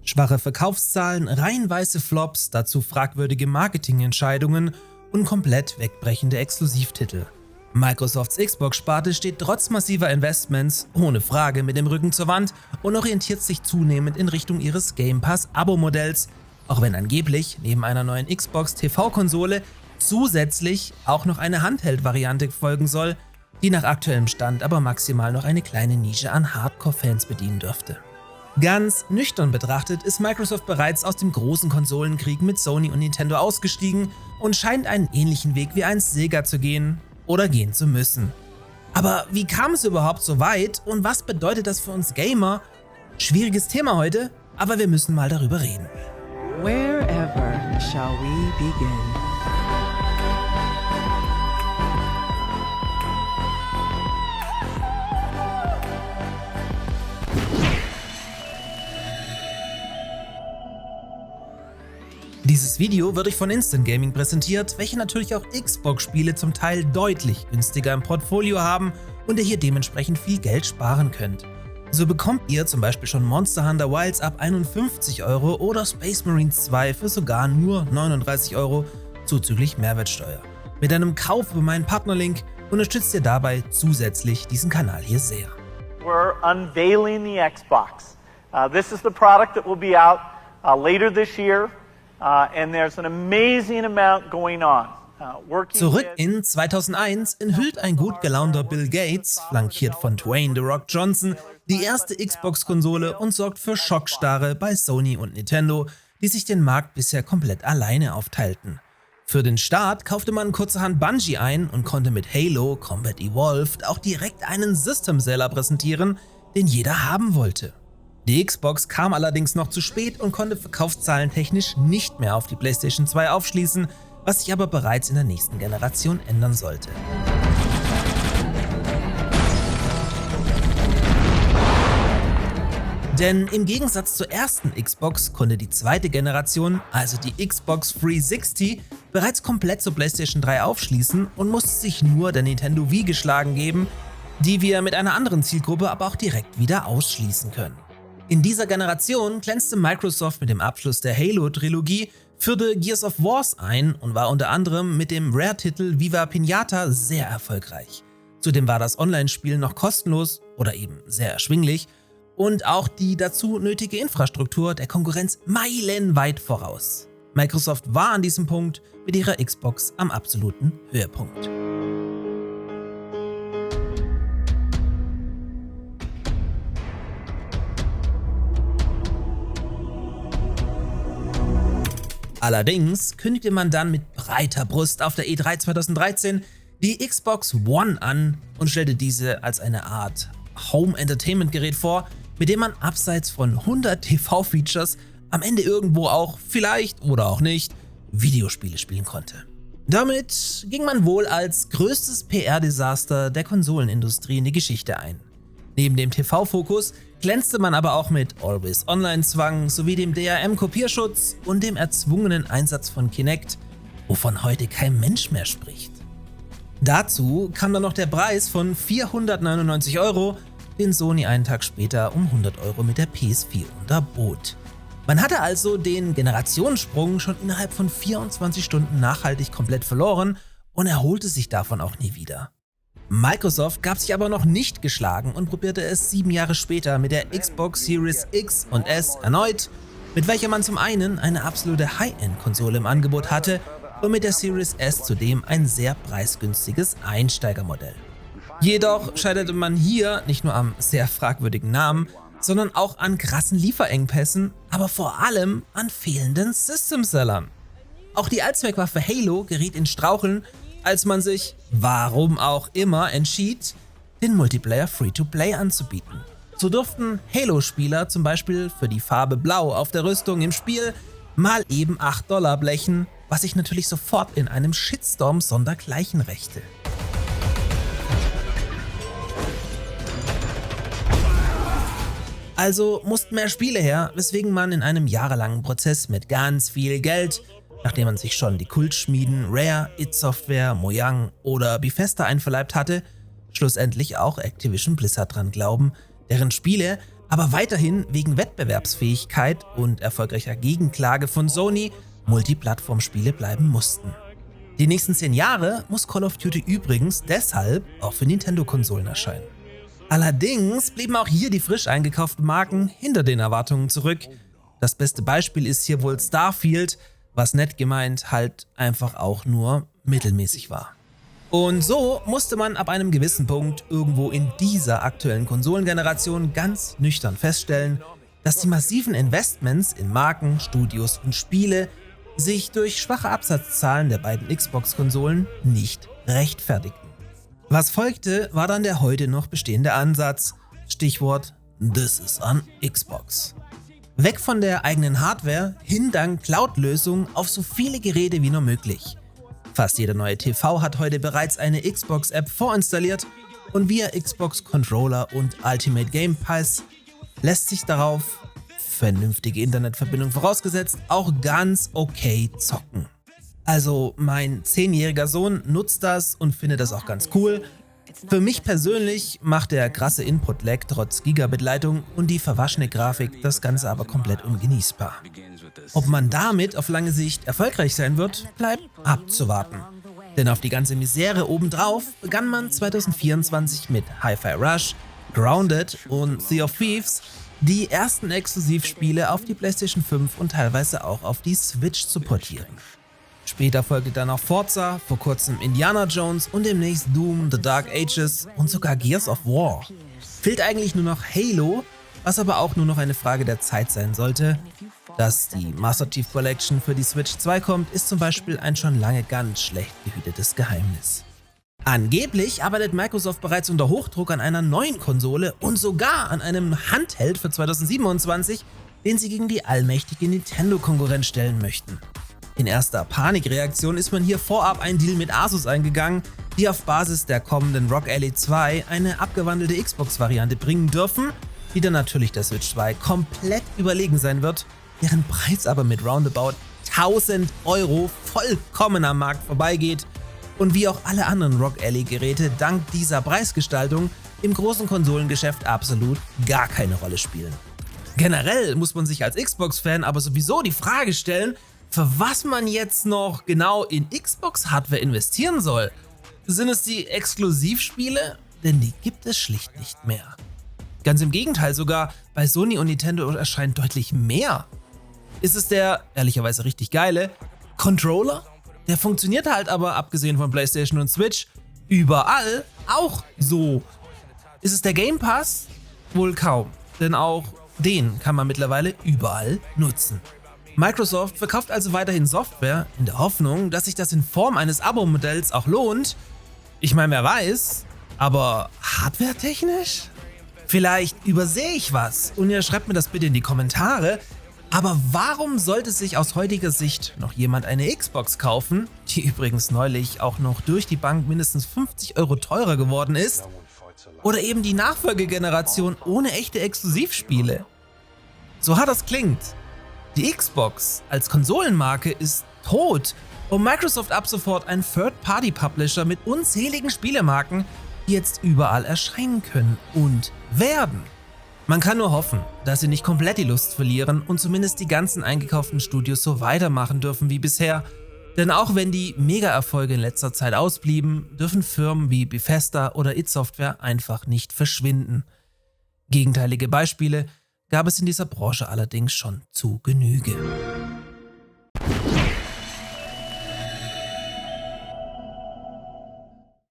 Schwache Verkaufszahlen, reihenweise Flops, dazu fragwürdige Marketingentscheidungen und komplett wegbrechende Exklusivtitel. Microsofts Xbox-Sparte steht trotz massiver Investments ohne Frage mit dem Rücken zur Wand und orientiert sich zunehmend in Richtung ihres Game Pass-Abo-Modells, auch wenn angeblich neben einer neuen Xbox TV-Konsole zusätzlich auch noch eine Handheld-Variante folgen soll, die nach aktuellem Stand aber maximal noch eine kleine Nische an Hardcore-Fans bedienen dürfte. Ganz nüchtern betrachtet ist Microsoft bereits aus dem großen Konsolenkrieg mit Sony und Nintendo ausgestiegen und scheint einen ähnlichen Weg wie ein Sega zu gehen oder gehen zu müssen. Aber wie kam es überhaupt so weit und was bedeutet das für uns Gamer? Schwieriges Thema heute, aber wir müssen mal darüber reden. Wherever shall we begin? Dieses Video wird euch von Instant Gaming präsentiert, welche natürlich auch Xbox-Spiele zum Teil deutlich günstiger im Portfolio haben und ihr hier dementsprechend viel Geld sparen könnt. So bekommt ihr zum Beispiel schon Monster Hunter Wilds ab 51 € oder Space Marines 2 für sogar nur 39 € zuzüglich Mehrwertsteuer. Mit einem Kauf über meinen Partnerlink unterstützt ihr dabei zusätzlich diesen Kanal hier sehr. We're unveiling the Xbox. This is the product that will be out later this year. And there's an amazing amount going on. Zurück in 2001 enthüllt ein gut gelaunter Bill Gates, flankiert von Dwayne „The Rock“ Johnson, die erste Xbox-Konsole und sorgt für Schockstarre bei Sony und Nintendo, die sich den Markt bisher komplett alleine aufteilten. Für den Start kaufte man kurzerhand Bungie ein und konnte mit Halo Combat Evolved auch direkt einen System-Seller präsentieren, den jeder haben wollte. Die Xbox kam allerdings noch zu spät und konnte Verkaufszahlen technisch nicht mehr auf die PlayStation 2 aufschließen, was sich aber bereits in der nächsten Generation ändern sollte. Denn im Gegensatz zur ersten Xbox konnte die zweite Generation, also die Xbox 360, bereits komplett zur PlayStation 3 aufschließen und musste sich nur der Nintendo Wii geschlagen geben, die wir mit einer anderen Zielgruppe aber auch direkt wieder ausschließen können. In dieser Generation glänzte Microsoft mit dem Abschluss der Halo-Trilogie, führte Gears of War ein und war unter anderem mit dem Rare-Titel Viva Pinata sehr erfolgreich. Zudem war das Online-Spiel noch kostenlos oder eben sehr erschwinglich und auch die dazu nötige Infrastruktur der Konkurrenz meilenweit voraus. Microsoft war an diesem Punkt mit ihrer Xbox am absoluten Höhepunkt. Allerdings kündigte man dann mit breiter Brust auf der E3 2013 die Xbox One an und stellte diese als eine Art Home-Entertainment-Gerät vor, mit dem man abseits von 100 TV-Features am Ende irgendwo auch, vielleicht oder auch nicht, Videospiele spielen konnte. Damit ging man wohl als größtes PR-Desaster der Konsolenindustrie in die Geschichte ein. Neben dem TV-Fokus glänzte man aber auch mit Always-Online-Zwang sowie dem DRM-Kopierschutz und dem erzwungenen Einsatz von Kinect, wovon heute kein Mensch mehr spricht. Dazu kam dann noch der Preis von 499 €, den Sony einen Tag später um 100 € mit der PS4 unterbot. Man hatte also den Generationssprung schon innerhalb von 24 Stunden nachhaltig komplett verloren und erholte sich davon auch nie wieder. Microsoft gab sich aber noch nicht geschlagen und probierte es 7 Jahre später mit der Xbox Series X und S erneut, mit welcher man zum einen eine absolute High-End-Konsole im Angebot hatte und mit der Series S zudem ein sehr preisgünstiges Einsteigermodell. Jedoch scheiterte man hier nicht nur am sehr fragwürdigen Namen, sondern auch an krassen Lieferengpässen, aber vor allem an fehlenden System-Sellern. Auch die Allzweckwaffe Halo geriet in Straucheln, als man sich, warum auch immer, entschied, den Multiplayer Free-to-Play anzubieten. So durften Halo-Spieler zum Beispiel für die Farbe Blau auf der Rüstung im Spiel mal eben $8 blechen, was sich natürlich sofort in einem Shitstorm sondergleichen rächte. Also mussten mehr Spiele her, weswegen man in einem jahrelangen Prozess mit ganz viel Geld, nachdem man sich schon die Kultschmieden Rare, id Software, Mojang oder Bethesda einverleibt hatte, schlussendlich auch Activision Blizzard dran glauben, deren Spiele aber weiterhin wegen Wettbewerbsfähigkeit und erfolgreicher Gegenklage von Sony Multiplattform-Spiele bleiben mussten. Die nächsten 10 Jahre muss Call of Duty übrigens deshalb auch für Nintendo-Konsolen erscheinen. Allerdings blieben auch hier die frisch eingekauften Marken hinter den Erwartungen zurück. Das beste Beispiel ist hier wohl Starfield, was nett gemeint halt einfach auch nur mittelmäßig war. Und so musste man ab einem gewissen Punkt irgendwo in dieser aktuellen Konsolengeneration ganz nüchtern feststellen, dass die massiven Investments in Marken, Studios und Spiele sich durch schwache Absatzzahlen der beiden Xbox-Konsolen nicht rechtfertigten. Was folgte, war dann der heute noch bestehende Ansatz, Stichwort This is on Xbox. Weg von der eigenen Hardware, hin dank Cloud-Lösungen auf so viele Geräte wie nur möglich. Fast jeder neue TV hat heute bereits eine Xbox-App vorinstalliert und via Xbox Controller und Ultimate Game Pass lässt sich darauf, vernünftige Internetverbindung vorausgesetzt, auch ganz okay zocken. Also mein 10-jähriger Sohn nutzt das und findet das auch ganz cool. Für mich persönlich macht der krasse Input-Lag trotz Gigabit-Leitung und die verwaschene Grafik das Ganze aber komplett ungenießbar. Ob man damit auf lange Sicht erfolgreich sein wird, bleibt abzuwarten. Denn auf die ganze Misere obendrauf begann man 2024 mit Hi-Fi Rush, Grounded und Sea of Thieves die ersten Exklusivspiele auf die PlayStation 5 und teilweise auch auf die Switch zu portieren. Später folgte dann auch Forza, vor kurzem Indiana Jones und demnächst Doom, The Dark Ages und sogar Gears of War. Fehlt eigentlich nur noch Halo, was aber auch nur noch eine Frage der Zeit sein sollte. Dass die Master Chief Collection für die Switch 2 kommt, ist zum Beispiel ein schon lange ganz schlecht gehütetes Geheimnis. Angeblich arbeitet Microsoft bereits unter Hochdruck an einer neuen Konsole und sogar an einem Handheld für 2027, den sie gegen die allmächtige Nintendo-Konkurrenz stellen möchten. In erster Panikreaktion ist man hier vorab einen Deal mit Asus eingegangen, die auf Basis der kommenden ROG Ally 2 eine abgewandelte Xbox-Variante bringen dürfen, die dann natürlich der Switch 2 komplett überlegen sein wird, deren Preis aber mit roundabout 1000 € vollkommen am Markt vorbeigeht und wie auch alle anderen ROG Ally-Geräte dank dieser Preisgestaltung im großen Konsolengeschäft absolut gar keine Rolle spielen. Generell muss man sich als Xbox-Fan aber sowieso die Frage stellen, für was man jetzt noch genau in Xbox-Hardware investieren soll. Sind es die Exklusivspiele? Denn die gibt es schlicht nicht mehr. Ganz im Gegenteil, sogar bei Sony und Nintendo erscheint deutlich mehr. Ist es der, ehrlicherweise richtig geile, Controller? Der funktioniert halt aber, abgesehen von PlayStation und Switch, überall auch so. Ist es der Game Pass? Wohl kaum, denn auch den kann man mittlerweile überall nutzen. Microsoft verkauft also weiterhin Software in der Hoffnung, dass sich das in Form eines Abo-Modells auch lohnt. Ich meine, wer weiß, aber hardwaretechnisch? Vielleicht übersehe ich was und ihr schreibt mir das bitte in die Kommentare. Aber warum sollte sich aus heutiger Sicht noch jemand eine Xbox kaufen, die übrigens neulich auch noch durch die Bank mindestens 50 € teurer geworden ist? Oder eben die Nachfolgegeneration ohne echte Exklusivspiele? So hart das klingt. Die Xbox als Konsolenmarke ist tot und Microsoft ab sofort ein Third-Party-Publisher mit unzähligen Spielemarken, die jetzt überall erscheinen können und werden. Man kann nur hoffen, dass sie nicht komplett die Lust verlieren und zumindest die ganzen eingekauften Studios so weitermachen dürfen wie bisher. Denn auch wenn die Mega-Erfolge in letzter Zeit ausblieben, dürfen Firmen wie Bethesda oder id Software einfach nicht verschwinden. Gegenteilige Beispiele gab es in dieser Branche allerdings schon zu Genüge.